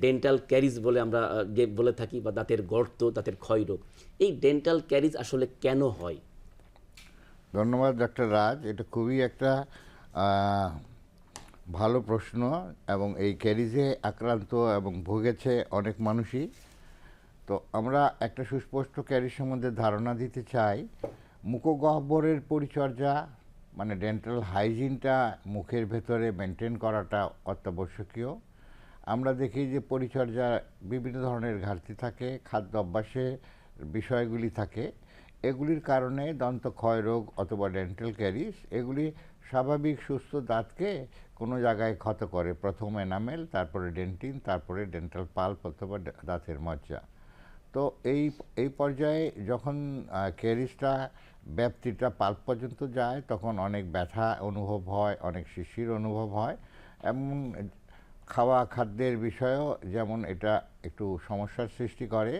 Dental caries বলে আমরা যে বলে থাকি, বা দাঁতের গর্ত, দাঁতের ক্ষয়রোগ, এই ডেন্টাল ক্যারিজ আসলে কেন হয়? ধন্যবাদ ডক্টর রাজ, এটা খুবই একটা আহ, ভালো প্রশ্ন। এবং এই ক্যারিজে আক্রান্ত এবং ভুগেছে অনেক মানুষই। তো আমরা একটা সুস্পষ্ট ক্যারিজ সম্বন্ধে ধারণা দিতে চাই। মুখগহ্বরের পরিচর্যা, মানে ডেন্টাল হাইজিনটা মুখের ভেতরে মেনটেন করাটা অত্যাবশ্যকীয়। আমরা দেখি যে পরিচর্যা বিভিন্ন ধরনের ঘাটতি থাকে, খাদ্য অভ্যাসে বিষয়গুলি থাকে। এগুলির কারণে দন্ত ক্ষয়রোগ অথবা ডেন্টাল ক্যারিজ এগুলি স্বাভাবিক সুস্থ দাঁতকে কোনো জায়গায় ক্ষত করে। প্রথম এনামেল, তারপরে ডেন্টিন, তারপরে ডেন্টাল পাল্প অথবা দাঁতের মজ্জা। তো এই এই পর্যায়ে যখন ক্যারিজটা ব্যাপ্তিটা পাল্প পর্যন্ত যায়, তখন অনেক ব্যথা অনুভব হয়, অনেক শিশির অনুভব হয়। এমন খাওয়া খাদ্যের বিষয়েও যেমন এটা একটু সমস্যার সৃষ্টি করে,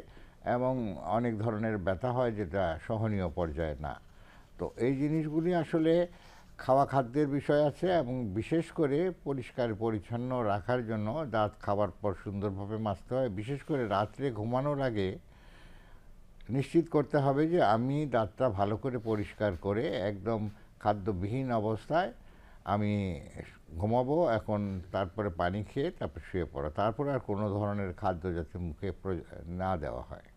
এবং অনেক ধরনের ব্যথা হয় যেটা সহনীয় পর্যায়ে না। তো এই জিনিসগুলি আসলে খাওয়া খাদ্যের বিষয় আছে, এবং বিশেষ করে পরিষ্কার পরিচ্ছন্ন রাখার জন্য দাঁত খাওয়ার পর সুন্দরভাবে মাজতে হয়। বিশেষ করে রাত্রে ঘুমানোর আগে নিশ্চিত করতে হবে যে আমি দাঁতটা ভালো করে পরিষ্কার করে একদম খাদ্যবিহীন অবস্থায় আমি ঘুমাবো। এখন তারপরে পানি খেয়ে তারপর শুয়ে পড়া, তারপরে আর কোনো ধরনের খাদ্য যাতে মুখে না দেওয়া হয়।